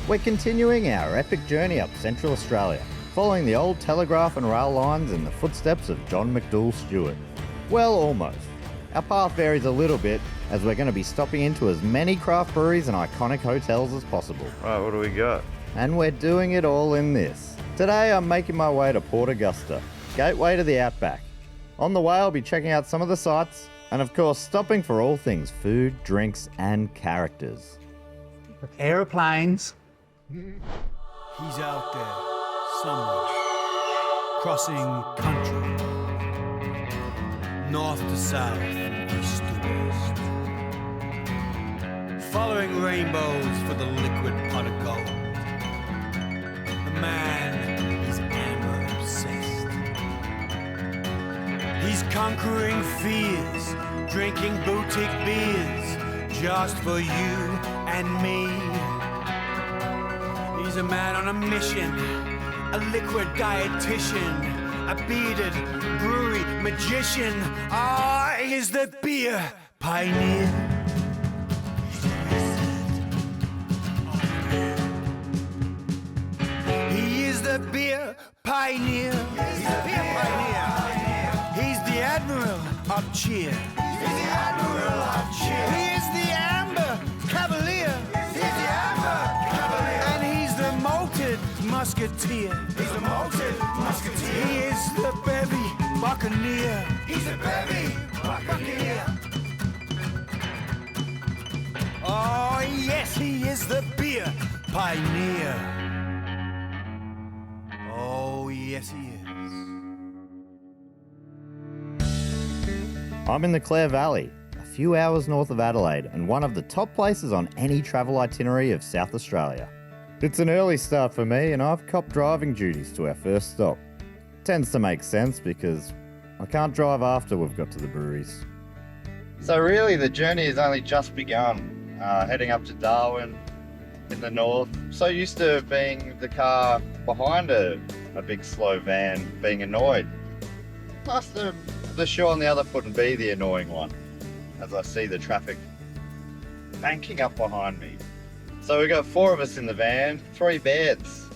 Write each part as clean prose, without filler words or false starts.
We're continuing our epic journey up Central Australia, following the old telegraph and rail lines in the footsteps of John McDougall Stewart. Well, almost. Our path varies a little bit, as we're going to be stopping into as many craft breweries and iconic hotels as possible. Right, what do we got? And we're doing it all in this. Today I'm making my way to Port Augusta, gateway to the outback. On the way I'll be checking out some of the sights, and of course stopping for all things food, drinks and characters. Aeroplanes. He's out there, somewhere, crossing country, north to south, east to west, following rainbows for the liquid pot of gold. The man is amber obsessed. He's conquering fears, drinking boutique beers, just for you and me. He's a man on a mission, a liquid dietitian, a bearded brewery magician. Ah, he's the beer pioneer. He is the beer pioneer. He's the beer pioneer. He's the admiral of cheer. He's the admiral of cheer. He is the amber cavalier. He's the amber cavalier. And he's the malted musketeer. He's the malted musketeer. He is the bevy buccaneer. He's the bevy buccaneer. Oh yes, he is the beer pioneer. Oh yes, he is. I'm in the Clare Valley, a few hours north of Adelaide, and one of the top places on any travel itinerary of South Australia. It's an early start for me, and I've copped driving duties to our first stop. Tends to make sense because I can't drive after we've got to the breweries. So really the journey has only just begun, heading up to Darwin in the north. So used to being the car behind a big slow van being annoyed. Plus the shoe on the other foot and be the annoying one as I see the traffic banking up behind me. So we've got 4 of us in the van, 3 beds.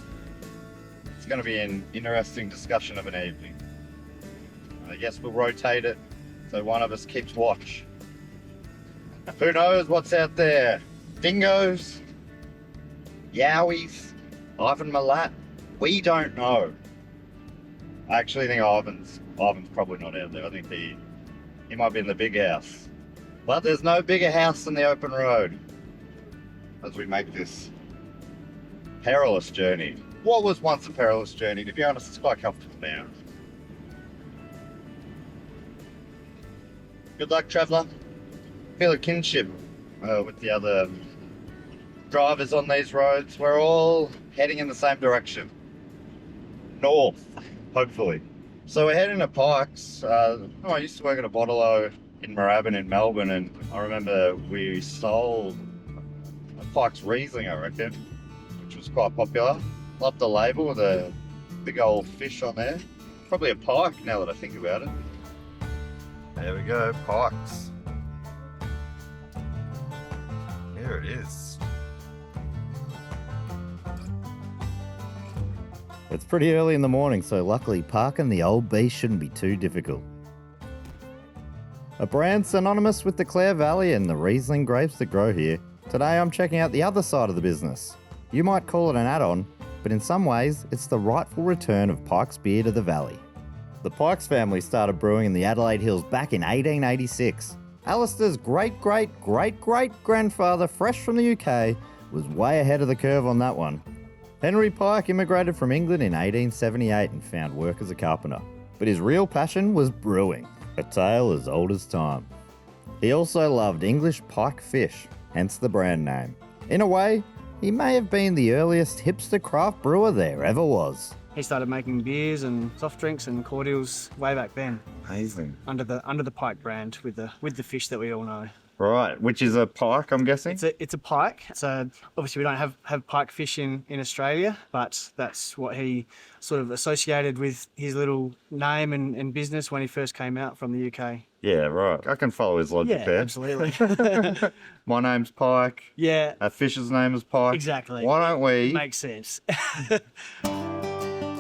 It's going to be an interesting discussion of an evening. I guess we'll rotate it so one of us keeps watch. Who knows what's out there? Dingoes? Yowies? Ivan Milat? We don't know. I actually think Ivan's probably not out there. I think he might be in the big house. But there's no bigger house than the open road as we make this perilous journey. What was once a perilous journey, to be honest, it's quite comfortable now. Good luck, traveller. Feel a kinship with the other drivers on these roads. We're all heading in the same direction. North, hopefully. So we're heading to Pikes. I used to work at a bottle-o in Moorabbin in Melbourne, and I remember we sold a Pikes Riesling, I reckon, which was quite popular. Loved the label with a big old fish on there. Probably a pike now that I think about it. There we go, Pikes. Here it is. It's pretty early in the morning, so luckily parking the old beast shouldn't be too difficult. A brand synonymous with the Clare Valley and the Riesling grapes that grow here, today I'm checking out the other side of the business. You might call it an add-on, but in some ways it's the rightful return of Pikes beer to the valley. The Pikes family started brewing in the Adelaide Hills back in 1886. Alistair's great-great-great-great-grandfather, fresh from the UK, was way ahead of the curve on that one. Henry Pike immigrated from England in 1878 and found work as a carpenter. But his real passion was brewing, a tale as old as time. He also loved English pike fish, hence the brand name. In a way, he may have been the earliest hipster craft brewer there ever was. He started making beers and soft drinks and cordials way back then. Amazing. Under the Pike brand with the fish that we all know. Right, which is a pike, I'm guessing? It's a pike. So obviously we don't have pike fish in Australia, but that's what he sort of associated with his little name and business when he first came out from the UK. Yeah, right. I can follow his logic Yeah, there. absolutely. My name's Pike. Yeah, Our fish's name is Pike. exactly. Why don't we... Makes sense.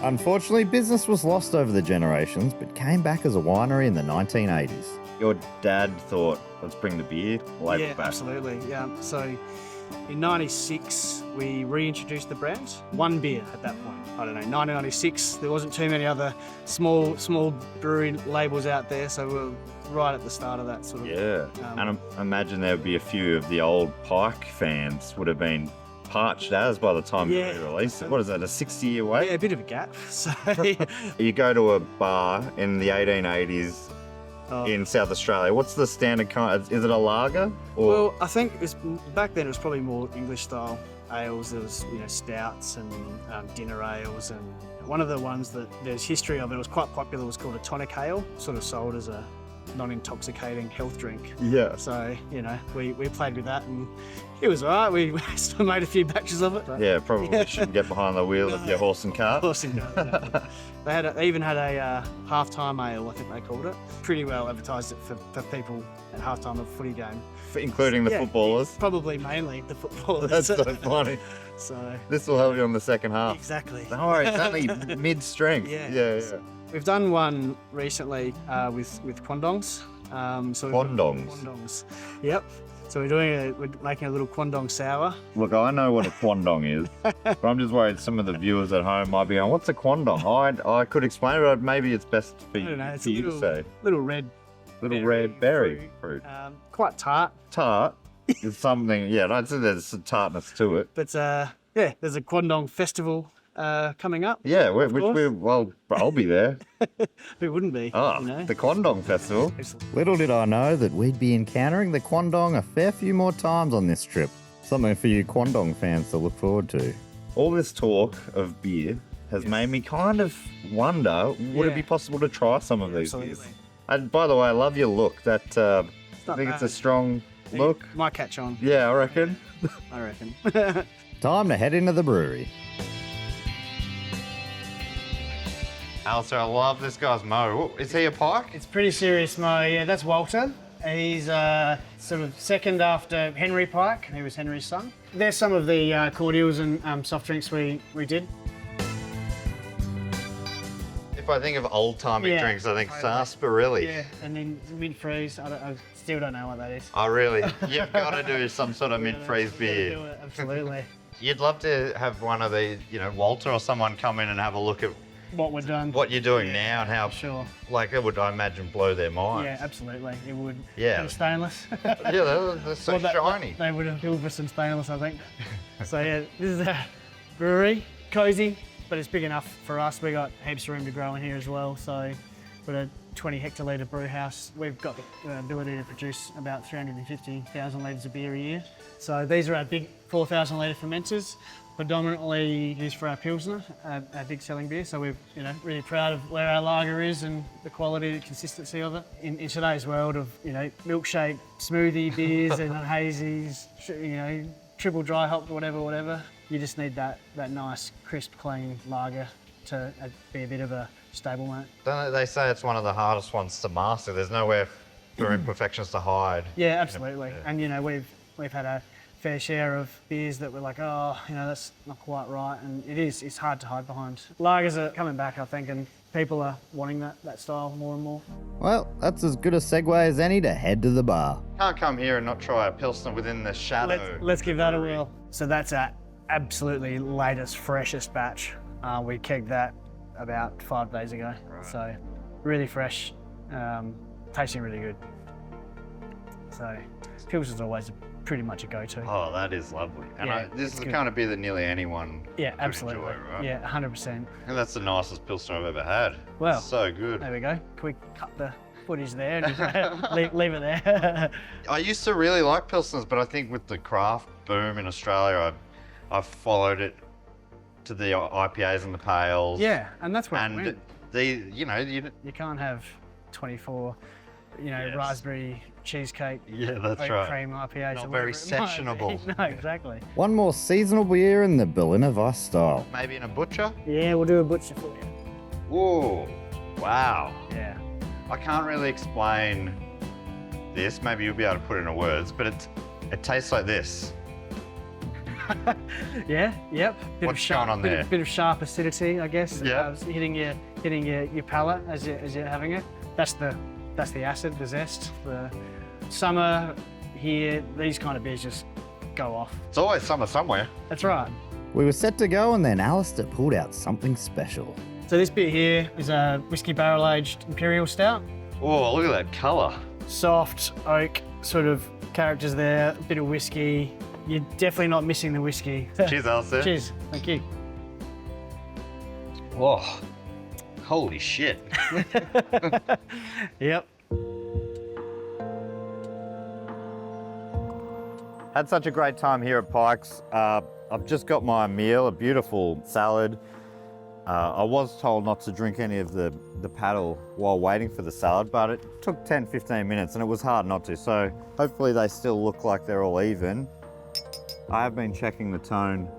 Unfortunately, business was lost over the generations, but came back as a winery in the 1980s. Your dad thought, let's bring the beer label Yeah, back. absolutely. Yeah. So in '96 we reintroduced the brand. One beer at that point. I don't know. 1996. There wasn't too many other small brewery labels out there, so we're right at the start of that sort of. Yeah, and I imagine there would be a few of the old Pike fans would have been parched as by the time you re-released it. What is that, a 60-year wait? Yeah, a bit of a gap. So You go to a bar in the 1880s in South Australia. What's the standard kind? Is it a lager? Or? Well, I think back then it was probably more English style ales. There was stouts and dinner ales, and one of the ones that there's history of, it was quite popular, was called a tonic ale, sort of sold as a non-intoxicating health drink. Yeah. So we played with that and it was alright. We still made a few batches of it. But Yeah, probably shouldn't get behind the wheel of your horse and cart. Horse and cart, yeah. They even had a half-time ale, I think they called it. Pretty well advertised it for people at half-time of a footy game. Including the footballers. Probably mainly the footballers. That's so funny. So This will help you on the second half. exactly. Don't worry, it's only mid-strength. Yeah. We've done one recently with Quandongs. Quandongs? Quandongs. Yep. So we're making a little Quandong sour. Look, I know what a quandong is, but I'm just worried some of the viewers at home might be going, what's a quandong? I could explain it, but maybe it's best for I don't know. It's a you to say. little red. Little red berry fruit. Quite tart. Tart is something, I'd say there's some tartness to it. But there's a Quandong festival coming up. Yeah, course. I'll be there. Who wouldn't be? The Quandong Festival. Excellent. Little did I know that we'd be encountering the Quandong a fair few more times on this trip. Something for you Quandong fans to look forward to. All this talk of beer has made me kind of wonder, would it be possible to try some of these beers? Absolutely. And by the way, I love your look. I think it's a strong look. Might catch on. Yeah, I reckon. I reckon. Time to head into the brewery. Alistair, I love this guy's mo. Is he a pike? It's pretty serious, Mo. Yeah, that's Walter. He's sort of second after Henry Pike. He was Henry's son. There's some of the cordials and soft drinks we did. If I think of old-timey drinks, I think sarsaparilla. Yeah, and then mint freeze. I still don't know what that is. Oh, really? You've got to do some sort of mint freeze beer. Do it, absolutely. You'd love to have one of these, Walter or someone come in and have a look at What we're done. what you're doing now and how, Sure. it would, I imagine, blow their minds. Yeah, absolutely. It would. Yeah. Kind of stainless. Yeah, they're so shiny. They would have filled with some stainless, I think. So yeah, this is a brewery, cosy, but it's big enough for us. We got heaps of room to grow in here as well. So we've got a 20 hectolitre brew house. We've got the ability to produce about 350,000 litres of beer a year. So these are our big 4,000 litre fermenters, predominantly used for our Pilsner, our big selling beer. So we're really proud of where our lager is and the quality and consistency of it. In today's world of milkshake, smoothie beers and hazies, triple dry hopped, whatever, you just need that nice, crisp, clean lager to be a bit of a stablemate. Don't they say it's one of the hardest ones to master? There's nowhere for imperfections to hide. Yeah, absolutely. And we've had a fair share of beers that we're like, that's not quite right, and it's hard to hide behind. Lagers are coming back, I think, and people are wanting that style more and more. Well, that's as good a segue as any to head to the bar. Can't come here and not try a Pilsner within the shadow. Let's give that a whirl. So that's our absolutely latest, freshest batch. We kegged that about 5 days ago. Right. So really fresh, tasting really good. So Pilsner's always pretty much a go-to. Oh, that is lovely. And this is the kind of beer that nearly anyone could absolutely enjoy, right? Yeah, 100%. And that's the nicest Pilsner I've ever had. Well, so good. There we go. Can we cut the footage there and just leave it there? I used to really like Pilsners, but I think with the craft boom in Australia, I've followed it to the IPAs and the pales. Yeah, and that's where it went. You can't have 24 Yes. Raspberry cheesecake. Yeah, that's oat right. cream IPAs. Not or very whatever it might be. sessionable. No, exactly. One more seasonal beer in the Berliner Weiss style. Maybe in a butcher? Yeah, we'll do a butcher for you. Ooh, wow. Yeah. I can't really explain this. Maybe you'll be able to put it into words, but it tastes like this. Yeah, yep. What's going on there? Bit of sharp acidity, I guess. Yeah. Hitting your palate as you're having it. That's the acid, the zest. The summer here, these kind of beers just go off. It's always summer somewhere. That's right. We were set to go and then Alistair pulled out something special. So this beer here is a whiskey barrel-aged imperial stout. Oh, look at that colour. Soft oak sort of characters there, a bit of whiskey. You're definitely not missing the whiskey. Cheers, Alistair. Cheers, thank you. Oh, holy shit. Yep. Had such a great time here at Pikes. I've just got my meal, a beautiful salad. I was told not to drink any of the paddle while waiting for the salad, but it took 10-15 minutes and it was hard not to. So hopefully they still look like they're all even. I have been checking the tone.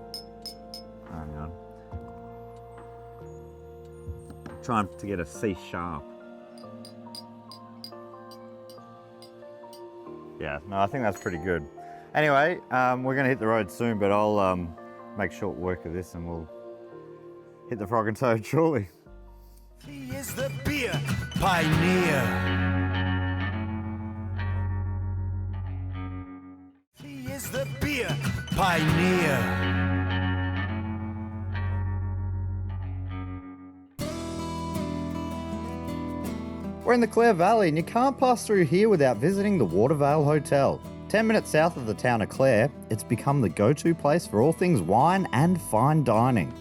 Hang on. Trying to get a C sharp. Yeah, no, I think that's pretty good. Anyway, we're gonna hit the road soon, but I'll make short work of this and we'll hit the Frog and Toad shortly. He is the beer pioneer. He is the beer pioneer. We're in the Clare Valley and you can't pass through here without visiting the Watervale Hotel. 10 minutes south of the town of Clare, it's become the go-to place for all things wine and fine dining.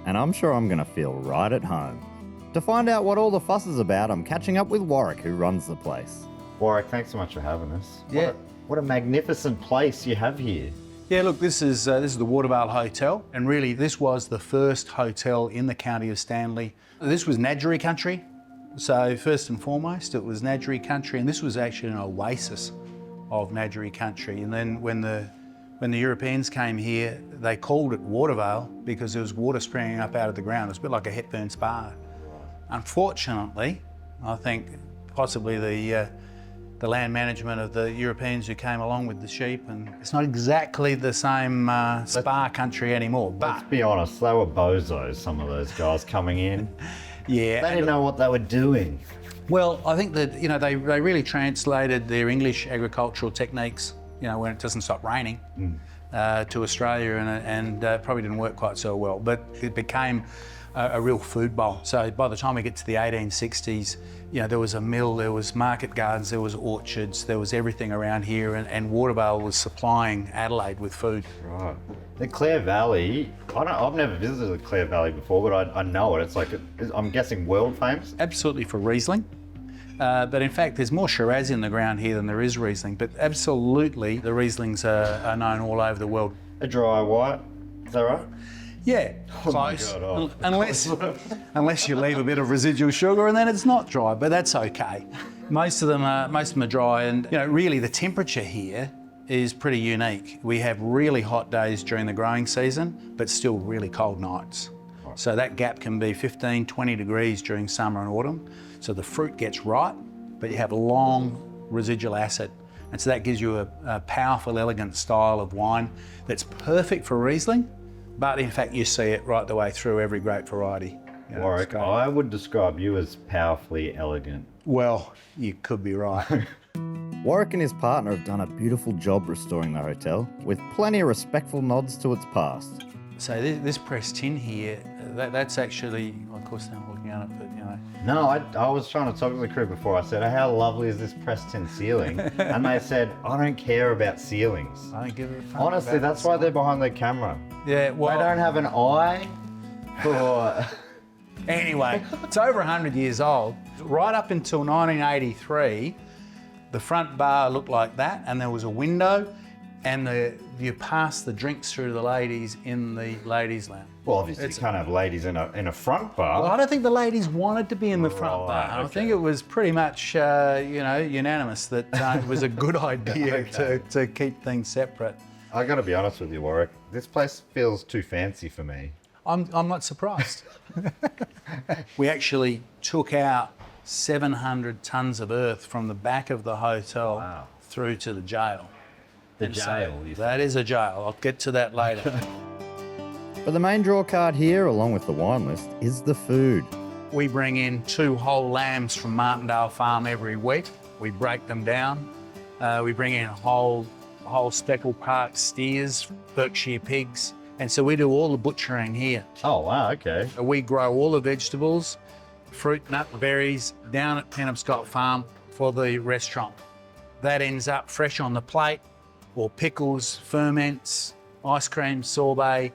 And I'm sure I'm gonna feel right at home. To find out what all the fuss is about, I'm catching up with Warwick, who runs the place. Warwick, thanks so much for having us. Yeah. What a magnificent place you have here. Yeah, look, this is the Watervale Hotel, and really this was the first hotel in the county of Stanley. This was Nadgerry country, so first and foremost it was Nadgerry country, and this was actually an oasis of Nadgerry country. And then when the Europeans came here, they called it Watervale because there was water springing up out of the ground. It was a bit like a Hepburn spa. Unfortunately, I think possibly the land management of the Europeans who came along with the sheep, and it's not exactly the same spa country anymore. But Let's be honest, they were bozos, some of those guys coming in. yeah, They didn't know what they were doing. well, I think that they really translated their English agricultural techniques, when it doesn't stop raining, to Australia, and probably didn't work quite so well. But it became a real food bowl. So by the time we get to the 1860s, there was a mill, there was market gardens, there was orchards, there was everything around here, and Watervale was supplying Adelaide with food. Right. The Clare Valley, I've never visited the Clare Valley before, but I know it. It's like, I'm guessing world famous? Absolutely for Riesling. But in fact, there's more Shiraz in the ground here than there is Riesling. But absolutely, the Rieslings are known all over the world. A dry white, is that right? Yeah, Oh my close. God, oh. Unless you leave a bit of residual sugar, and then it's not dry. But that's okay. Most of them are dry, and really the temperature here is pretty unique. We have really hot days during the growing season, but still really cold nights. So that gap can be 15, 20 degrees during summer and autumn. So the fruit gets ripe, but you have long residual acid. And so that gives you a powerful, elegant style of wine that's perfect for Riesling, but in fact you see it right the way through every grape variety. Warwick, I would describe you as powerfully elegant. Well, you could be right. Warwick and his partner have done a beautiful job restoring the hotel, with plenty of respectful nods to its past. So this pressed tin here, that's actually, well, of course I'm looking at it, but No, I was trying to talk to the crew before. I said, how lovely is this pressed tin ceiling? And they said, I don't care about ceilings. I don't give it a fuck. Honestly, about that's why they're behind the camera. Yeah, well, They don't have an eye for... Anyway, it's over 100 years old. Right up until 1983, the front bar looked like that, and there was a window, and you pass the drinks through to the ladies in the ladies' lounge. Well, obviously you can't have ladies in a front bar. Well, I don't think the ladies wanted to be in the front Right, bar. I okay. think it was pretty much, unanimous that it was a good idea to keep things separate. I got to be honest with you, Warwick. This place feels too fancy for me. I'm not surprised. We actually took out 700 tonnes of earth from the back of the hotel Wow. through to the jail. The And so jail, you that is a jail. I'll get to that later. But the main draw card here, along with the wine list, is the food. We bring in 2 whole lambs from Martindale Farm every week. We break them down. We bring in whole speckled park steers, Berkshire pigs. And so we do all the butchering here. Oh, wow, okay. We grow all the vegetables, fruit, nut, berries, down at Penobscot Farm for the restaurant. That ends up fresh on the plate, or pickles, ferments, ice cream, sorbet,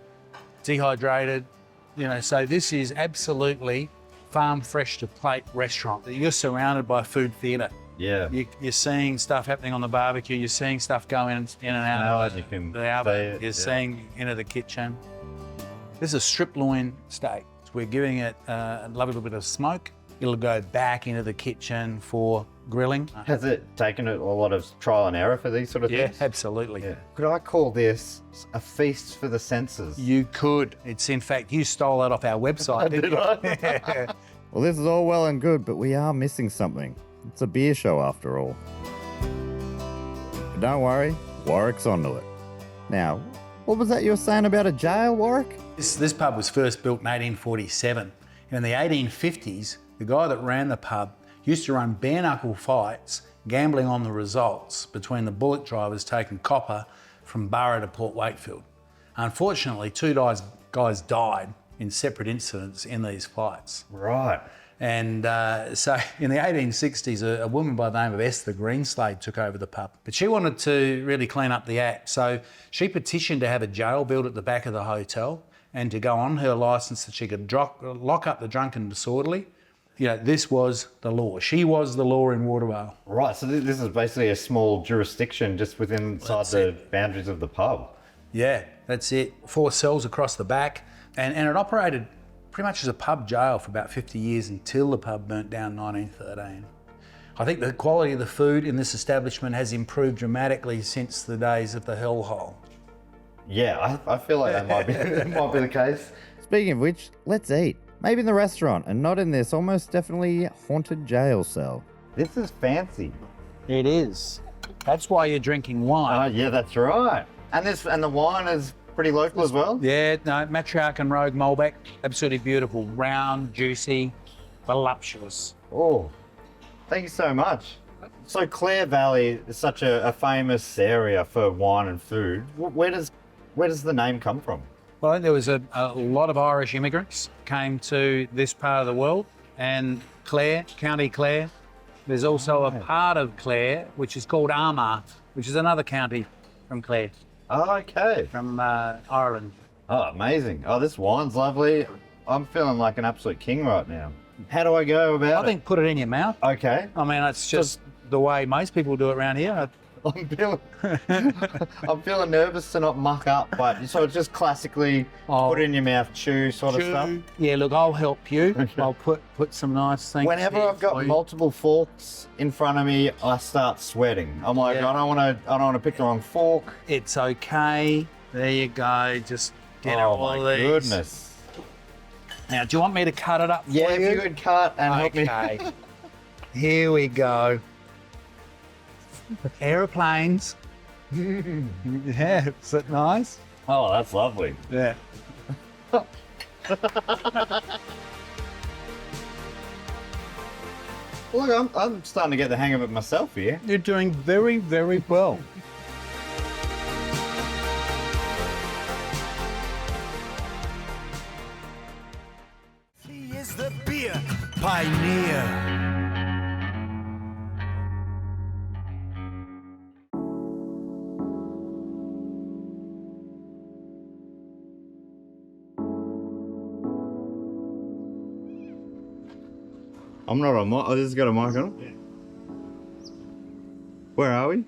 dehydrated. So this is absolutely farm fresh to plate restaurant. You're surrounded by food theatre. Yeah. You're seeing stuff happening on the barbecue. You're seeing stuff go in and out. You can The outback. see it, You're yeah. seeing into the kitchen. This is a strip loin steak. We're giving it a little bit of smoke. It'll go back into the kitchen for grilling. Has it taken a lot of trial and error for these sort of Yeah, things? absolutely. Yeah. Could I call this a feast for the senses? You could. It's in fact, you stole that off our website, didn't you? Well, this is all well and good, but we are missing something. It's a beer show after all. But don't worry, Warwick's onto it. Now, what was that you were saying about a jail, Warwick? This pub was first built in 1847. In the 1850s, the guy that ran the pub used to run bare-knuckle fights, gambling on the results between the bullock drivers taking copper from Burra to Port Wakefield. Unfortunately, 2 guys died in separate incidents in these fights. Right. And so in the 1860s, a woman by the name of Esther Greenslade took over the pub. But she wanted to really clean up the act. So she petitioned to have a jail built at the back of the hotel and to go on her licence that she could lock up the drunk and disorderly. This was the law. She was the law in Watervale. Right, so this is basically a small jurisdiction just inside the boundaries of the pub. Yeah, that's it. 4 cells across the back. And it operated pretty much as a pub jail for about 50 years until the pub burnt down in 1913. I think the quality of the food in this establishment has improved dramatically since the days of the hellhole. Yeah, I feel like that might be the case. Speaking of which, let's eat. Maybe in the restaurant and not in this almost definitely haunted jail cell. This is fancy. It is. That's why you're drinking wine. Yeah, that's right. And the wine is pretty local as well? Yeah, no, Matriarch and Rogue Malbec, absolutely beautiful, round, juicy, voluptuous. Oh, thank you so much. So Clare Valley is such a famous area for wine and food. Where does the name come from? Well, I think there was a lot of Irish immigrants came to this part of the world, and Clare, County Clare. There's also a part of Clare which is called Armagh, which is another county from Clare, Oh, okay. from Ireland. Oh, amazing. Oh, this wine's lovely. I'm feeling like an absolute king right now. How do I go about I think put it in your mouth. it? Okay. I mean, it's just the way most people do it around here. I'm feeling nervous to not muck up, but so it's just classically put it in your mouth, chew sort of stuff. Yeah, look, I'll help you. I'll put some nice things. Whenever here I've got for you. multiple forks in front of me, I start sweating. I'm like, Yeah. I don't want to pick the wrong fork. It's okay. There you go. Just get Oh all my these. goodness. Now, do you want me to cut it up for Yeah, you? if you could cut and help me. Okay. Here we go. Aeroplanes. Yeah, is that nice? Oh, that's lovely. Yeah. Look, I'm starting to get the hang of it myself here. You're doing very, very well. He is the beer pioneer. I'm not on mic. Oh, this has got a mic on it? Yeah. Where are we?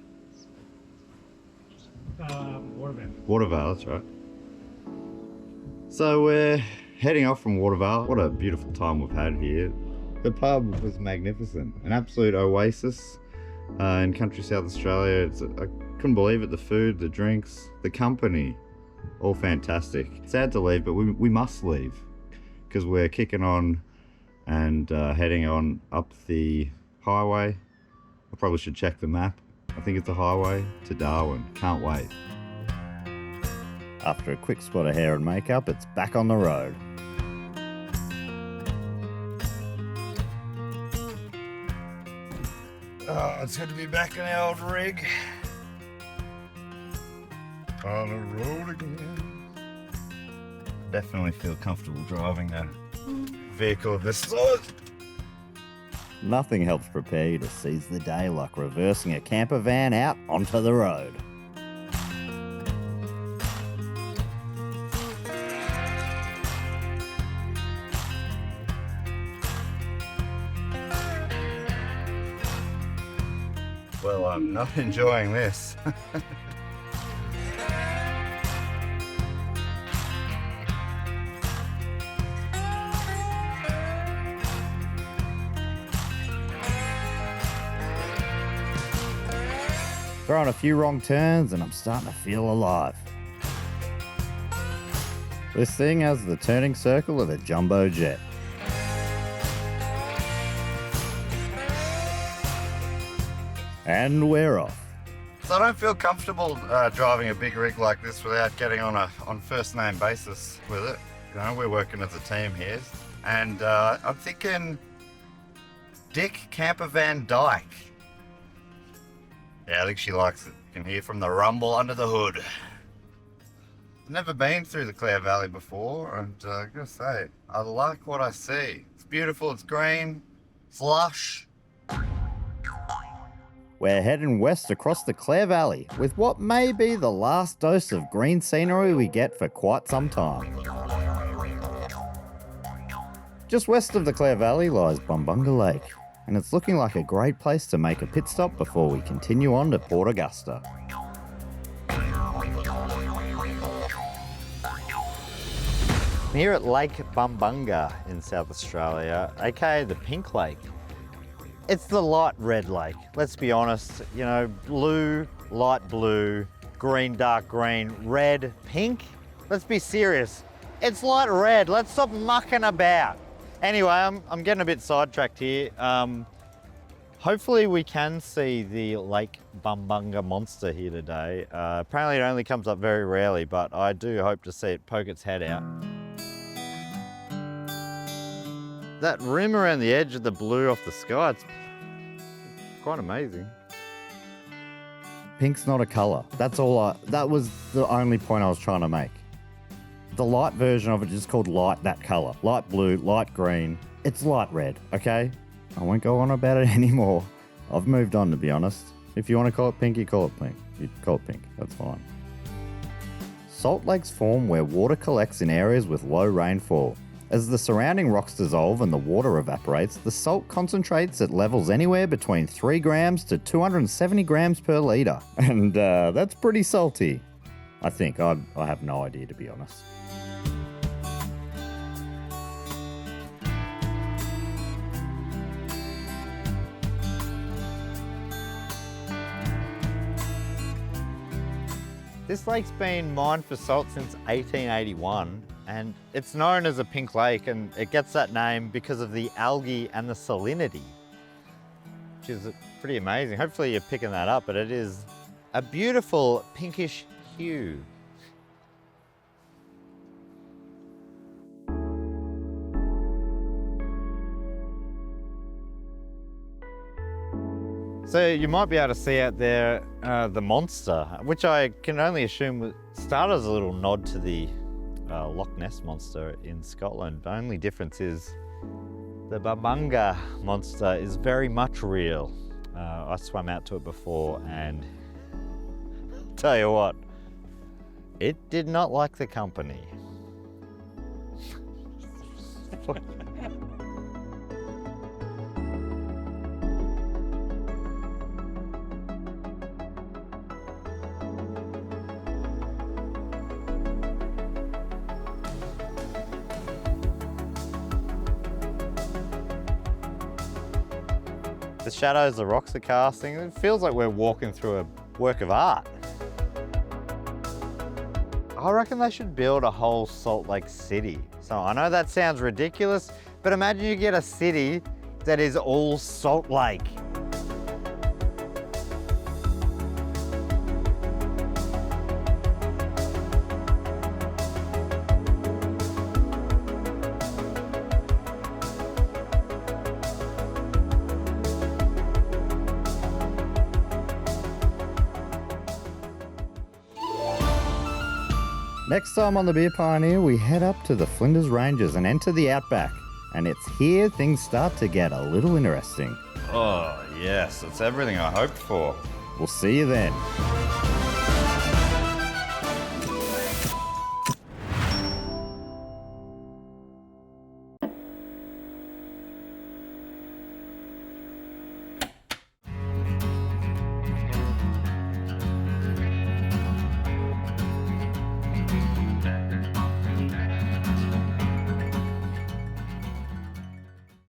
We're Watervale, that's right. So we're heading off from Watervale. What a beautiful time we've had here. The pub was magnificent, an absolute oasis in country South Australia. I couldn't believe it, the food, the drinks, the company, all fantastic. Sad to leave, but we must leave because we're kicking on and heading on up the highway. I probably should check the map. I think it's a highway to Darwin. Can't wait. After a quick spot of hair and makeup, it's back on the road. Oh, it's good to be back in the old rig. On the road again. Definitely feel comfortable driving a vehicle of this size. Nothing helps prepare you to seize the day like reversing a camper van out onto the road. Well, I'm not enjoying this. Throwing a few wrong turns and I'm starting to feel alive. This thing has the turning circle of a jumbo jet. And we're off. So I don't feel comfortable driving a big rig like this without getting on first name basis with it. You know, we're working as a team here. And I'm thinking Dick Camper Van Dyke. Yeah, I think she likes it. You can hear from the rumble under the hood. I've never been through the Clare Valley before, and I gotta say, I like what I see. It's beautiful, it's green, it's lush. We're heading west across the Clare Valley with what may be the last dose of green scenery we get for quite some time. Just west of the Clare Valley lies Bumbunga Lake, and it's looking like a great place to make a pit stop before we continue on to Port Augusta. I'm here at Lake Bumbunga in South Australia, aka the Pink Lake. It's the light red lake, let's be honest. You know, blue, light blue, green, dark green, red, pink. Let's be serious. It's light red, let's stop mucking about. Anyway, I'm getting a bit sidetracked here. Hopefully we can see the Lake Bumbunga monster here today. Apparently it only comes up very rarely, but I do hope to see it poke its head out. That rim around the edge of the blue off the sky, it's quite amazing. Pink's not a colour. That was the only point I was trying to make. The light version of it is called light that colour. Light blue, light green. It's light red, okay? I won't go on about it anymore. I've moved on, to be honest. If you want to call it pink, you call it pink. You call it pink, that's fine. Salt lakes form where water collects in areas with low rainfall. As the surrounding rocks dissolve and the water evaporates, the salt concentrates at levels anywhere between 3 grams to 270 grams per litre. And that's pretty salty. I think. I have no idea, to be honest. This lake's been mined for salt since 1881, and it's known as a pink lake, and it gets that name because of the algae and the salinity, which is pretty amazing. Hopefully you're picking that up, but it is a beautiful pinkish hue. So you might be able to see out there the monster, which I can only assume started as a little nod to the Loch Ness monster in Scotland. The only difference is the Bumbunga monster is very much real. I swam out to it before, and tell you what, it did not like the company. the shadows the rocks are casting, it feels like we're walking through a work of art. I reckon they should build a whole Salt Lake City. So I know that sounds ridiculous, but imagine you get a city that is all Salt Lake. Next time on the Beer Pioneer, we head up to the Flinders Ranges and enter the outback. And it's here things start to get a little interesting. Oh, yes, it's everything I hoped for. We'll see you then.